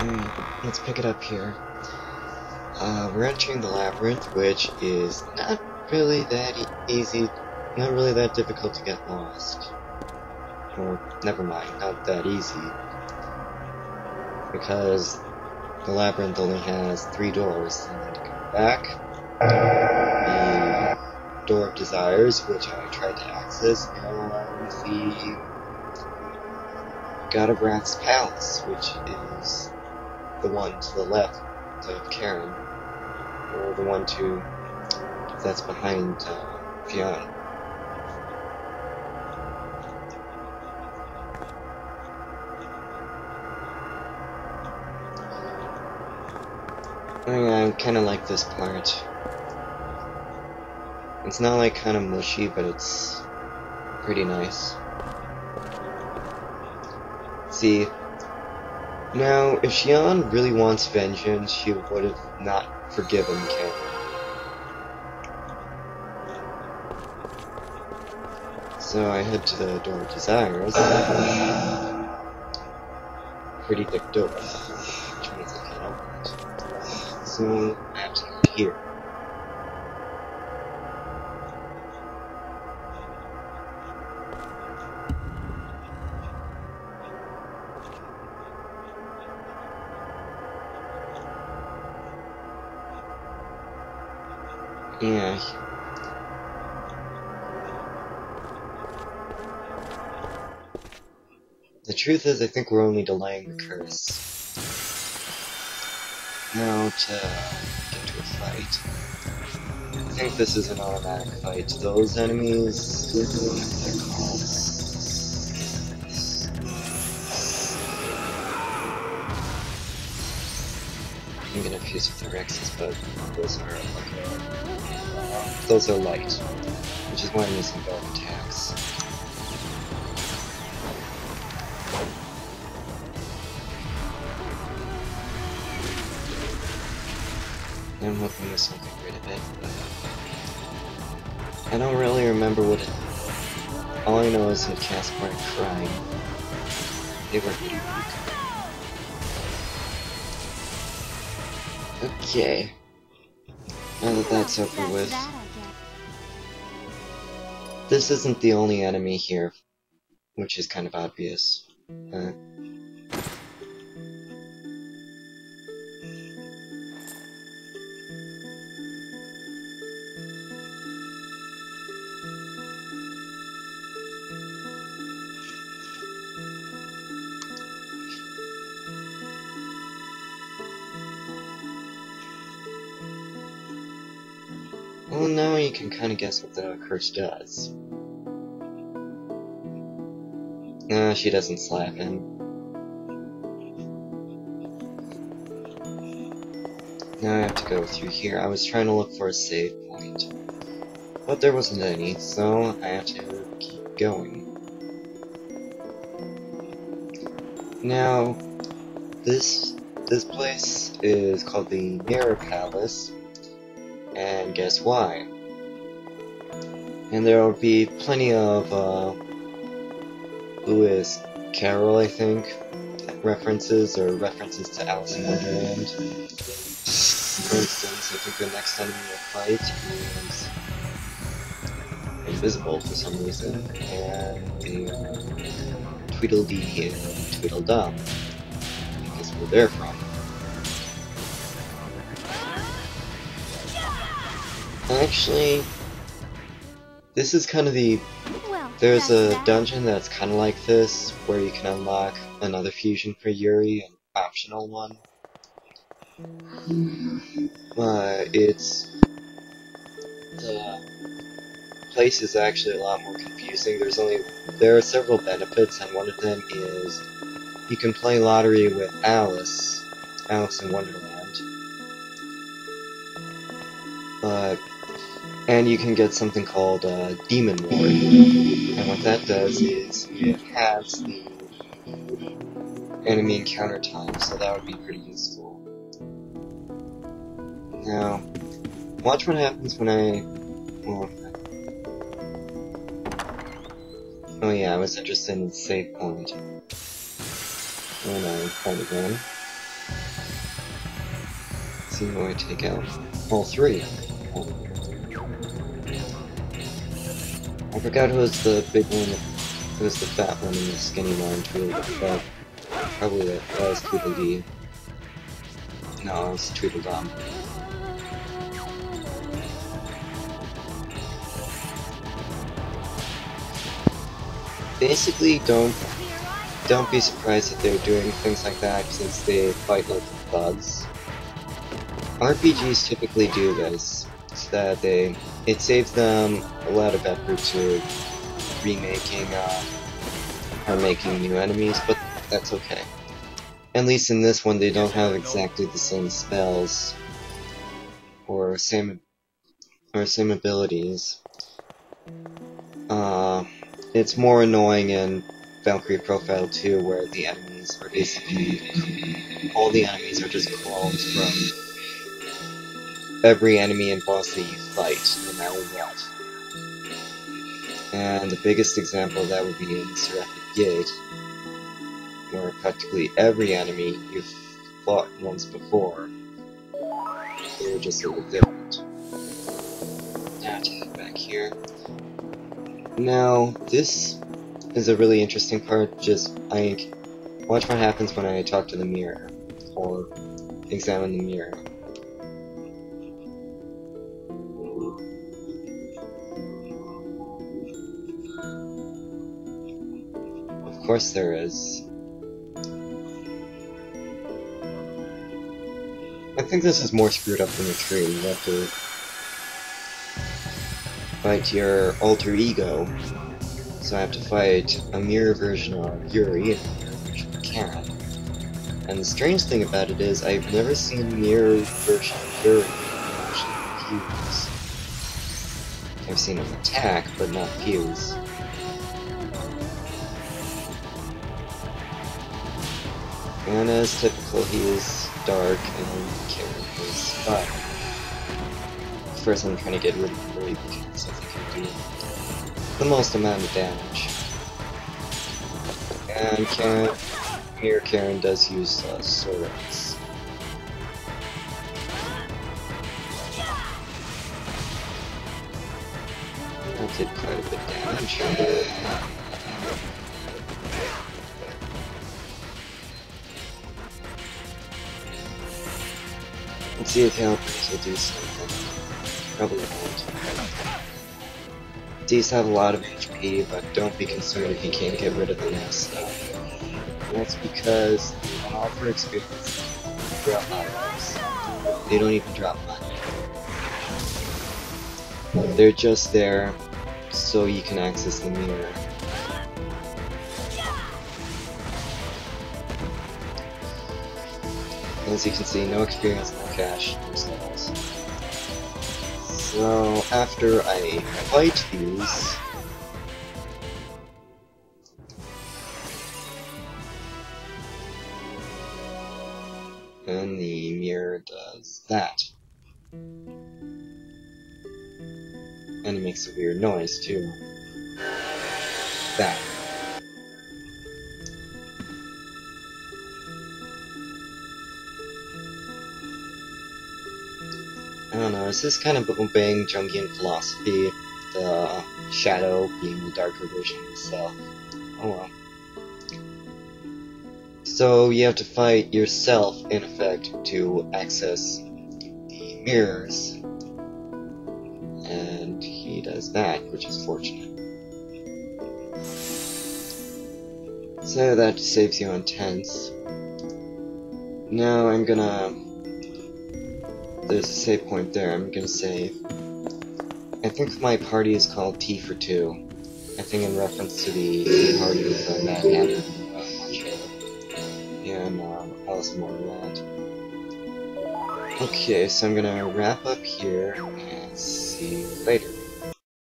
Alright, let's pick it up here. We're entering the labyrinth, which is not really that easy, not really that difficult to get lost. Or, never mind, not that easy. Because the labyrinth only has 3 doors. And then to go back, the Door of Desires, which I tried to access, and the God of Wrath's Palace, which is the one to the left of Karen, or the one that's behind Fiona. I kind of like this part. It's not like kind of mushy, but it's pretty nice. See, now if Xian really wants vengeance, she would have not forgiven Karen. So I head to the Door of Desires. Pretty thick door, which means I can't open it. So I have to go here. Yeah. The truth is, I think we're only delaying the curse. Now to get to a fight. I think this is an automatic fight. Those enemies, they're called. I'm gonna fuse with the Rexes, but those are light, which is why I'm using both attacks. I'm hoping this will get rid of it, but I don't really remember what it. All I know is that Caspar and crying. They were pretty weak. Okay. Now that that's over with. This isn't the only enemy here, which is kind of obvious. Well, now you can kind of guess what the curse does. She doesn't slap him. Now I have to go through here. I was trying to look for a save point, but there wasn't any, so I have to keep going. Now, this place is called the Mirror Palace. And guess why? And there will be plenty of, who is Carol, I think, references to Alice in Wonderland. For instance, I think the next enemy we'll fight is invisible for some reason, and the Tweedledee and Tweedledum, because where they're from. Actually, this is kind of there's a dungeon that's kind of like this, where you can unlock another fusion for Yuri, an optional one. The place is actually a lot more confusing. There are several benefits, and one of them is you can play lottery with Alice in Wonderland. And you can get something called Demon Ward. And what that does is it halves the enemy encounter time, so that would be pretty useful. Now, watch what happens when oh yeah, I was interested in the save point. Oh no, find again. See who I take out. All three. I forgot who was the big one, who was the fat one and the skinny one, Tweedledum. Probably that was Tweedledee. No, it was Tweedledum. Basically, don't be surprised if they're doing things like that since they fight like thugs. RPGs typically do this, so that it saves them a lot of effort to remaking or making new enemies, but that's okay. At least in this one, they don't have exactly the same spells or same abilities. It's more annoying in Valkyrie Profile 2, where the enemies are basically all the enemies are just clones from every enemy and boss that you fight, no matter what. And the biggest example of that would be in Seraphic Gate, where practically every enemy you've fought once before, they're just a little different. Now to head back here. Now, this is a really interesting part, just, watch what happens when I talk to the mirror, or examine the mirror. Of course there is. I think this is more screwed up than the tree. You have to fight your alter ego. So I have to fight a mirror version of Yuri and a mirror version of Karen. And the strange thing about it is, I've never seen a mirror version of Yuri actually fuse. I've seen him attack, but not fuse. And as typical, he is dark and Karen is fire. First I'm trying to get rid of Yuri because I think he'll do the most amount of damage. And Mirror Karen does use swords. That did quite a bit of damage. Let's see if Helpers will do something. Probably won't. These have a lot of HP, but don't be concerned if you can't get rid of the next stuff. And that's because they don't offer experience, they drop items. They don't even drop money. They're just there so you can access the mirror. As you can see, no experience, no cash, no sales. So, after I fight these, and the mirror does that. And it makes a weird noise, too. That. I don't know, is this kind of obeying Jungian philosophy? The shadow being the darker version of itself. Oh well. So you have to fight yourself, in effect, to access the mirrors. And he does that, which is fortunate. So that saves you on tense. Now I'm gonna... There's a save point there, I'm gonna save. I think my party is called T for 2. I think in reference to the Tea Party with Mad Hatter and Alice in Wonderland. Okay, so I'm gonna wrap up here and see you later.